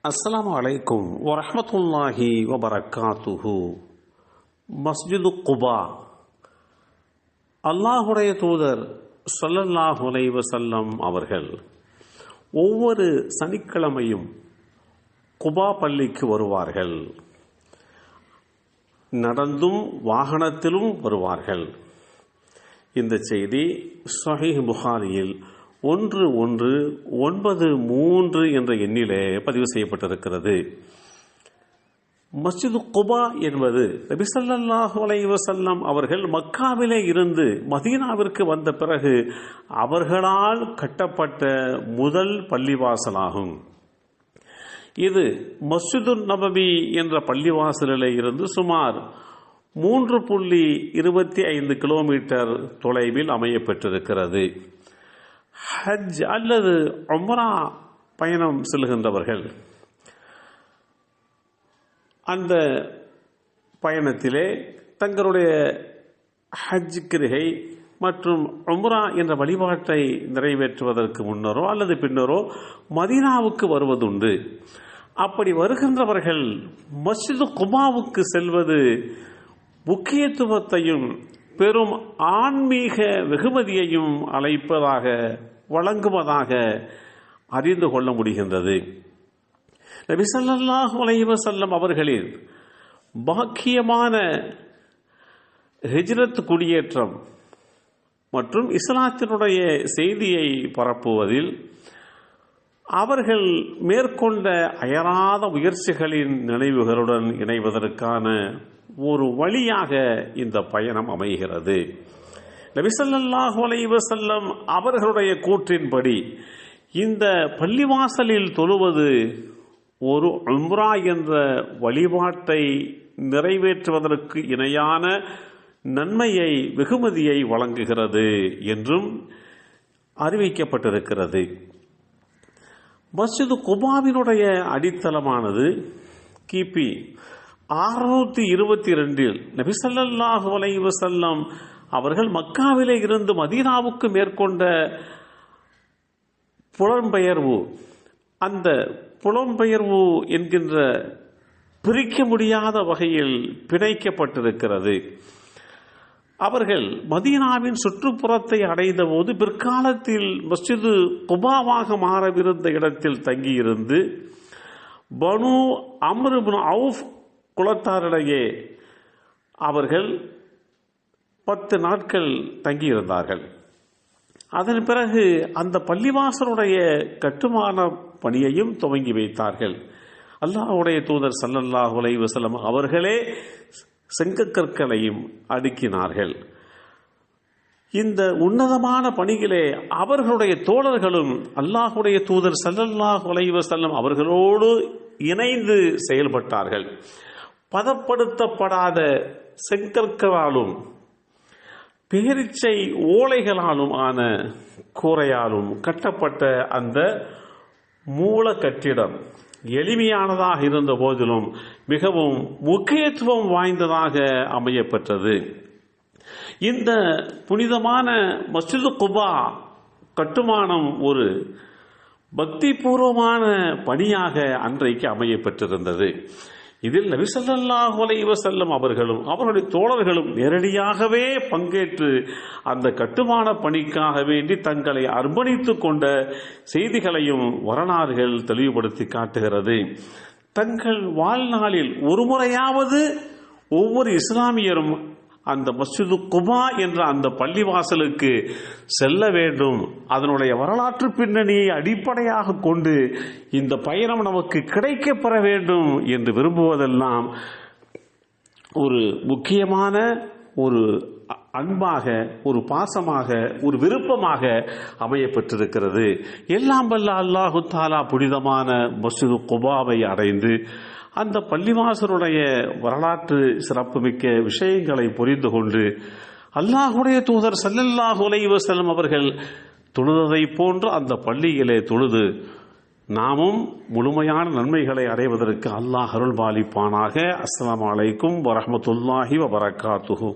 அஸ்ஸலாமு அலைக்கும் வரஹ்மத்துல்லாஹி வபரகாத்துஹு. மஸ்ஜிது குபா. அல்லாஹுடைய தூதர் ஸல்லல்லாஹு அலைஹி வஸல்லம் அவர்கள் ஒவ்வொரு சனிக்கிழமையும் குபா பள்ளிக்கு வருவார்கள். நடந்தும் வாகனத்திலும் வருவார்கள். இந்த செய்தி ஸஹீஹ் புகாரியில் 1193 என்ற எண்ணிலே பதிவு செய்யப்பட்டிருக்கிறது. மஸ்ஜிது குபா என்பது நபி ஸல்லல்லாஹு அலைஹி வஸல்லம் அவர்கள் மக்காவிலே இருந்து மதீனாவிற்கு வந்த பிறகு அவர்களால் கட்டப்பட்ட முதல் பள்ளிவாசலாகும். இது மஸ்ஜிது நபவி என்ற பள்ளிவாசலிலே இருந்து சுமார் 3.25 கிலோமீட்டர் தொலைவில் அமையப்பெற்றிருக்கிறது. ஹஜ் அல்லது உம்ரா பயணம் செல்கின்றவர்கள் அந்த பயணத்திலே தங்களுடைய ஹஜ் கிரிகை மற்றும் உம்ரா என்ற வழிபாட்டை நிறைவேற்றுவதற்கு முன்னரோ அல்லது பின்னரோ மதீனாவுக்கு வருவதுண்டு. அப்படி வருகின்றவர்கள் மஸ்ஜிது குபாவுக்கு செல்வது முக்கியத்துவத்தையும் பெரும் ஆன்மீக வெகுமதியையும் அழைப்பதாக வழங்குவதாக அறிந்து கொள்ள முடிகின்றது. நபி ஸல்லல்லாஹு அலைஹி வஸல்லம் அவர்களின் பாக்கியமான ஹிஜ்ரத் குடியேற்றம் மற்றும் இஸ்லாத்தினுடைய செய்தியை பரப்புவதில் அவர்கள் மேற்கொண்ட அயராத முயற்சிகளின் நினைவுகளுடன் இணைவதற்கான ஒரு வழியாக இந்த பயணம் அமைகிறது. நபி ஸல்லல்லாஹு அலைஹி வஸல்லம் அவர்களுடைய கூற்றின்படி இந்த பள்ளிவாசலில் தொழுவது ஒரு உம்ரா என்ற வழிபாட்டை நிறைவேற்றுவதற்கு இணையான நன்மையை வெகுமதியை வழங்குகிறது என்றும் அறிவிக்கப்பட்டிருக்கிறது. மஸ்ஜிது குபாவினுடைய அடித்தளமானது கிபி 622 நபி ஸல்லல்லாஹு அலைஹி வஸல்லம் அவர்கள் மக்காவிலே இருந்து மதீனாவுக்கு மேற்கொண்ட புலம்பெயர்வு, அந்த புலம்பெயர்வு என்கின்ற பிரிக்க முடியாத வகையில் பிணைக்கப்பட்டிருக்கிறது. அவர்கள் மதீனாவின் சுற்றுப்புறத்தை அடைந்த போது பிற்காலத்தில் மஸ்ஜிது குபாவாக மாறவிருந்த இடத்தில் தங்கியிருந்து பனு அம்ர் இப்னு அவுஃப் குலத்தாரிடையே அவர்கள் 10 நாட்கள் தங்கியிருந்தார்கள். அதன் பிறகு அந்த பள்ளிவாசலுடைய கட்டுமான பணியையும் துவங்கி வைத்தார்கள். அல்லாஹ்வுடைய தூதர் ஸல்லல்லாஹு அலைஹி வஸல்லம் அவர்களே செங்கற்களையும் அடுக்கினார்கள். இந்த உன்னதமான பணியிலே அவர்களுடைய தோழர்களும் அல்லாஹ்வுடைய தூதர் ஸல்லல்லாஹு அலைஹி வஸல்லம் அவர்களோடு இணைந்து செயல்பட்டார்கள். பதப்படுத்தப்படாத செங்கற்களாலும் பேரிச்சை ஓலைகளாலும் ஆன கூரையாலும் கட்டப்பட்ட அந்த மூல கட்டிடம் எளிமையானதாக இருந்த போதிலும் மிகவும் முக்கியத்துவம் வாய்ந்ததாக அமையப்பெற்றது. இந்த புனிதமான மஸ்ஜிது குபா கட்டுமானம் ஒரு பக்தி பூர்வமான பணியாக அன்றைக்கு அமையப்பெற்றிருந்தது. இதில் நபி ஸல்லல்லாஹு அலைஹி வஸல்லம் அவர்களும் அவருடைய தோழர்களும் நேரடியாகவே பங்கேற்று அந்த கட்டுமான பணிக்காக வேண்டி தங்களை அர்ப்பணித்துக் கொண்ட செய்திகளையும் வரலாறுகள் தெளிவுபடுத்தி காட்டுகிறது. தங்கள் வாழ்நாளில் ஒரு முறையாவது ஒவ்வொரு இஸ்லாமியரும் அந்த மஸ்ஜிது குபா என்ற அந்த பள்ளிவாசலுக்கு செல்ல வேண்டும். அதனுடைய வரலாற்று பின்னணியை அடிப்படையாக கொண்டு இந்த பயணம் நமக்கு கிடைக்கப்பெற வேண்டும் என்று விரும்புவதெல்லாம் ஒரு முக்கியமான ஒரு அன்பாக, ஒரு பாசமாக, ஒரு விருப்பமாக அமையப்பட்டிருக்கிறது. எல்லாம் வல்ல அல்லாஹு தஆலா புனிதமான மஸ்ஜிது குபாவை அடைந்து அந்த பள்ளிவாசலுடைய வரலாற்று சிறப்புமிக்க விஷயங்களை புரிந்து கொண்டு அல்லாஹ்வுடைய தூதர் ஸல்லல்லாஹு அலைஹி வஸல்லம் அவர்கள் தொழுததை போன்று அந்த பள்ளியிலே தொழுது நாமும் முழுமையான நன்மைகளை அடைவதற்கு அல்லாஹ் அருள் பாலிப்பானாக. அஸ்ஸலாமு அலைக்கும் வரஹ்மத்துல்லாஹி வபரகாத்துஹு.